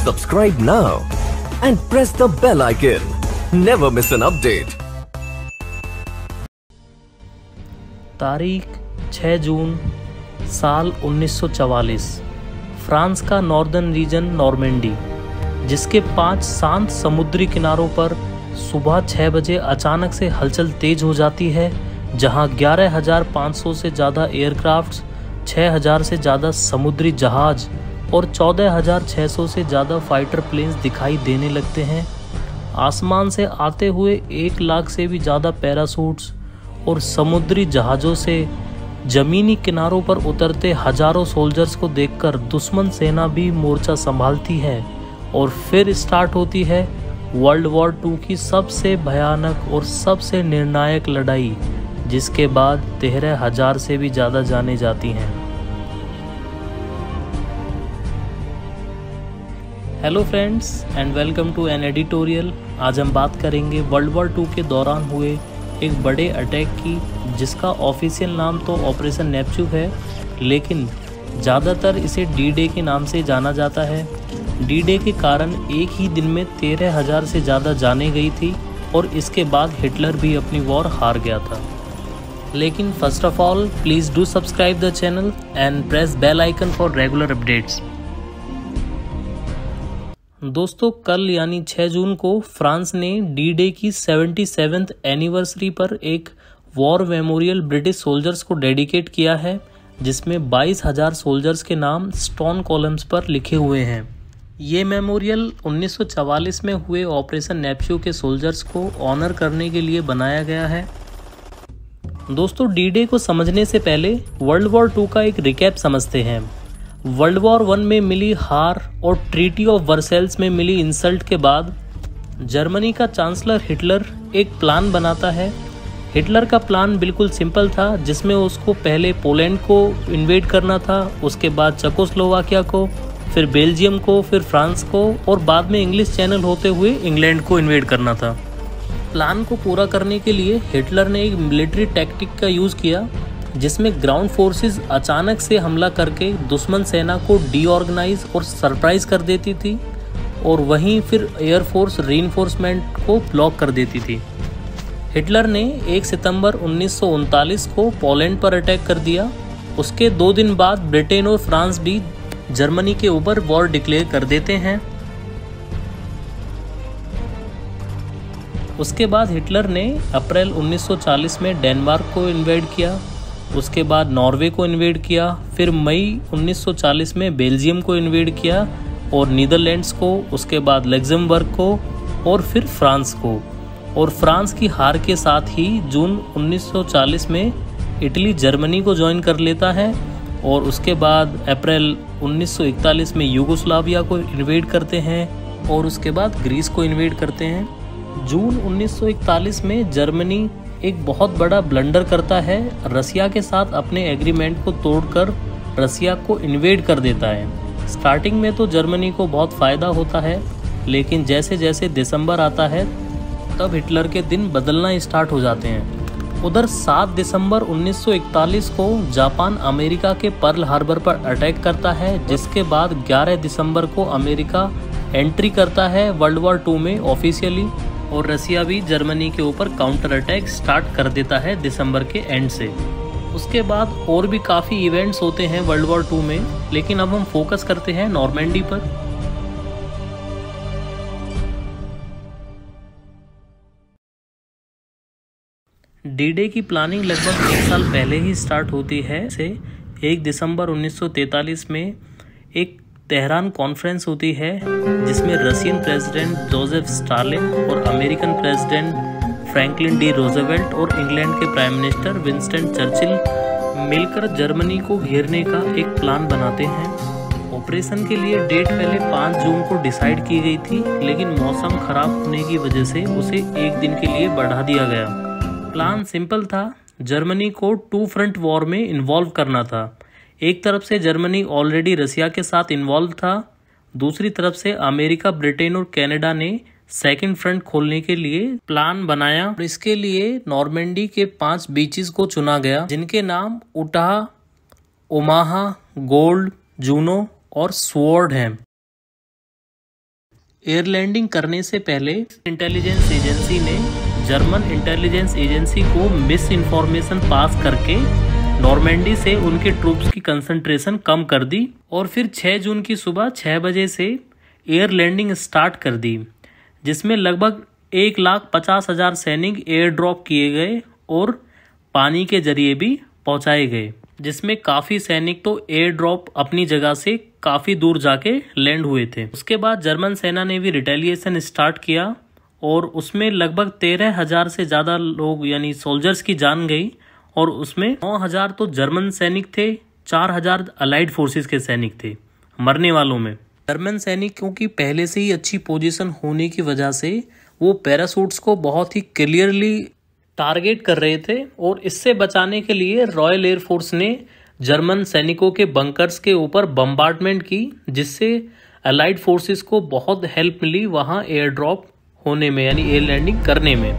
Subscribe now and press the bell icon. Never miss an update. तारीख 6 जून साल 1944। France का northern region Normandy, जिसके 5 शांत समुद्री किनारों पर सुबह 6 बजे अचानक से हलचल तेज हो जाती है, जहां 11,500 से ज़्यादा एयरक्राफ्ट्स, 6,000 से ज़्यादा समुद्री जहाज और 14,600 से ज़्यादा फाइटर प्लेन्स दिखाई देने लगते हैं। आसमान से आते हुए 1 लाख से भी ज़्यादा पैराशूट्स और समुद्री जहाज़ों से ज़मीनी किनारों पर उतरते हज़ारों सोल्जर्स को देखकर दुश्मन सेना भी मोर्चा संभालती है और फिर स्टार्ट होती है वर्ल्ड वॉर 2 की सबसे भयानक और सबसे निर्णायक लड़ाई, जिसके बाद 13,000 से भी ज़्यादा जाने जाती हैं। Hello friends and welcome to an editorial. आज हम बात करेंगे वर्ल्ड वॉर 2 के दौरान हुए एक बड़े अटैक की, जिसका ऑफिशियल नाम तो ऑपरेशन नेपच्यून है, लेकिन ज़्यादातर इसे डी डे के नाम से जाना जाता है। डी डे के कारण एक ही दिन में 13,000 से ज़्यादा जाने गई थी और इसके बाद हिटलर भी अपनी वॉर हार गया था। लेकिन first of all please do subscribe the channel and press bell icon for regular updates. दोस्तों, कल यानी 6 जून को फ्रांस ने डी डे की 77th एनिवर्सरी पर एक वॉर मेमोरियल ब्रिटिश सोल्जर्स को डेडिकेट किया है, जिसमें 22,000 सोल्जर्स के नाम स्टोन कॉलम्स पर लिखे हुए हैं। ये मेमोरियल 1944 में हुए ऑपरेशन नेपच्यून के सोल्जर्स को ऑनर करने के लिए बनाया गया है। दोस्तों, डी डे को समझने से पहले वर्ल्ड वॉर 2 का एक रिकैप समझते हैं। वर्ल्ड वॉर 1 में मिली हार और ट्रीटी ऑफ वर्सेल्स में मिली इंसल्ट के बाद जर्मनी का चांसलर हिटलर एक प्लान बनाता है। हिटलर का प्लान बिल्कुल सिंपल था, जिसमें उसको पहले पोलैंड को इन्वेड करना था, उसके बाद चेकोस्लोवाकिया को, फिर बेल्जियम को, फिर फ्रांस को और बाद में इंग्लिश चैनल होते हुए इंग्लैंड को इन्वेड करना था। प्लान को पूरा करने के लिए हिटलर ने एक मिलिट्री टैक्टिक का यूज़ किया, जिसमें ग्राउंड फोर्सेस अचानक से हमला करके दुश्मन सेना को डीऑर्गेनाइज और सरप्राइज कर देती थी और वहीं फिर एयरफोर्स रीइंफोर्समेंट को ब्लॉक कर देती थी। हिटलर ने 1 सितंबर 1939 को पोलैंड पर अटैक कर दिया। उसके 2 दिन बाद ब्रिटेन और फ्रांस भी जर्मनी के ऊपर वॉर डिक्लेयर कर देते हैं। उसके बाद हिटलर ने अप्रैल 1940 में डेनमार्क को इन्वेड किया, उसके बाद नॉर्वे को इन्वेड किया, फिर मई 1940 में बेल्जियम को इन्वेड किया और नीदरलैंड्स को, उसके बाद लग्जमबर्ग को और फिर फ्रांस को। और फ्रांस की हार के साथ ही जून 1940 में इटली जर्मनी को ज्वाइन कर लेता है और उसके बाद अप्रैल 1941 में यूगोस्लाविया को इन्वेड करते हैं और उसके बाद ग्रीस को इन्वेड करते हैं। जून 1941 में जर्मनी एक बहुत बड़ा ब्लंडर करता है, रसिया के साथ अपने एग्रीमेंट को तोड़कर रसिया को इन्वेड कर देता है। स्टार्टिंग में तो जर्मनी को बहुत फ़ायदा होता है, लेकिन जैसे जैसे दिसंबर आता है तब हिटलर के दिन बदलना स्टार्ट हो जाते हैं। उधर 7 दिसंबर 1941 को जापान अमेरिका के पर्ल हार्बर पर अटैक करता है, जिसके बाद 11 दिसंबर को अमेरिका एंट्री करता है वर्ल्ड वॉर 2 में ऑफिशियली, और रसिया भी जर्मनी के ऊपर काउंटर अटैक स्टार्ट कर देता है दिसंबर के एंड से। उसके बाद और भी काफ़ी इवेंट्स होते हैं वर्ल्ड वॉर 2 में, लेकिन अब हम फोकस करते हैं नॉर्मेंडी पर। डी डे की प्लानिंग लगभग 1 साल पहले ही स्टार्ट होती है। से 1 दिसंबर 1943 में एक तेहरान कॉन्फ्रेंस होती है, जिसमें रशियन प्रेसिडेंट जोसेफ स्टालिन और American president Franklin D Roosevelt और इंग्लैंड के प्राइम मिनिस्टर विंस्टन चर्चिल मिलकर जर्मनी को घेरने का एक प्लान बनाते हैं। ऑपरेशन के लिए डेट पहले 5 जून को डिसाइड की गई थी, लेकिन मौसम खराब होने की वजह से उसे 1 दिन के लिए बढ़ा दिया गया। प्लान सिंपल था, जर्मनी को 2 फ्रंट वॉर में इन्वॉल्व करना था। एक तरफ से जर्मनी ऑलरेडी रसिया के साथ इन्वॉल्व था, दूसरी तरफ से अमेरिका, ब्रिटेन और कनाडा ने सेकंड फ्रंट खोलने के लिए प्लान बनाया। और इसके लिए नॉर्मेंडी के 5 बीचेस को चुना गया, जिनके नाम उटाह, ओमाहा, गोल्ड, जूनो और स्वॉर्ड हैं। एयर लैंडिंग करने से पहले इंटेलिजेंस एजेंसी ने जर्मन इंटेलिजेंस एजेंसी को मिस इन्फॉर्मेशन पास करके नॉर्मैंडी से उनके ट्रूप्स की कंसंट्रेशन कम कर दी और फिर 6 जून की सुबह 6 बजे से एयर लैंडिंग स्टार्ट कर दी, जिसमें लगभग 1,50,000 सैनिक एयर ड्रॉप किए गए और पानी के जरिए भी पहुंचाए गए, जिसमें काफ़ी सैनिक तो एयर ड्रॉप अपनी जगह से काफ़ी दूर जाके लैंड हुए थे। उसके बाद जर्मन सेना ने भी रिटेलिएशन स्टार्ट किया और उसमें लगभग 13,000 से ज़्यादा लोग यानी सोल्जर्स की जान गई और उसमें 9,000 तो जर्मन सैनिक थे, 4,000 अलाइड फोर्सेस के सैनिक थे मरने वालों में। जर्मन सैनिकों की पहले से ही अच्छी पोजीशन होने की वजह से वो पैराशूट्स को बहुत ही क्लियरली टारगेट कर रहे थे और इससे बचाने के लिए रॉयल एयरफोर्स ने जर्मन सैनिकों के बंकर्स के ऊपर बम्बार्डमेंट की, जिससे अलाइड फोर्सेस को बहुत हेल्प मिली वहां एयर ड्रॉप होने में यानी एयर लैंडिंग करने में।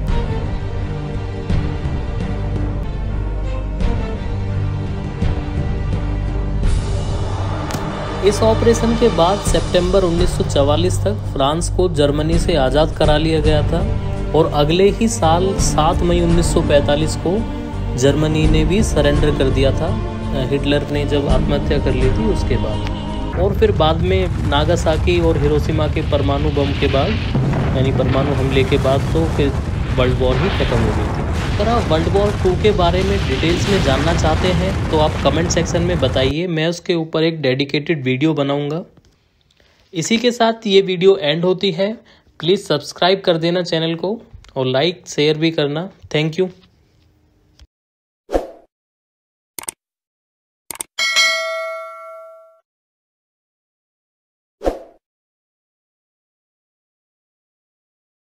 इस ऑपरेशन के बाद सितंबर 1944 तक फ्रांस को जर्मनी से आज़ाद करा लिया गया था और अगले ही साल 7 मई 1945 को जर्मनी ने भी सरेंडर कर दिया था, हिटलर ने जब आत्महत्या कर ली थी उसके बाद। और फिर बाद में नागासाकी और हिरोशिमा के परमाणु बम के बाद यानी परमाणु हमले के बाद तो फिर वर्ल्ड वॉर ही खत्म हो गई थी। अगर आप वर्ल्ड वॉर 2 के बारे में डिटेल्स में जानना चाहते हैं तो आप कमेंट सेक्शन में बताइए, मैं उसके ऊपर एक डेडिकेटेड वीडियो बनाऊंगा। इसी के साथ ये वीडियो एंड होती है। प्लीज़ सब्सक्राइब कर देना चैनल को और लाइक शेयर भी करना। Thank you.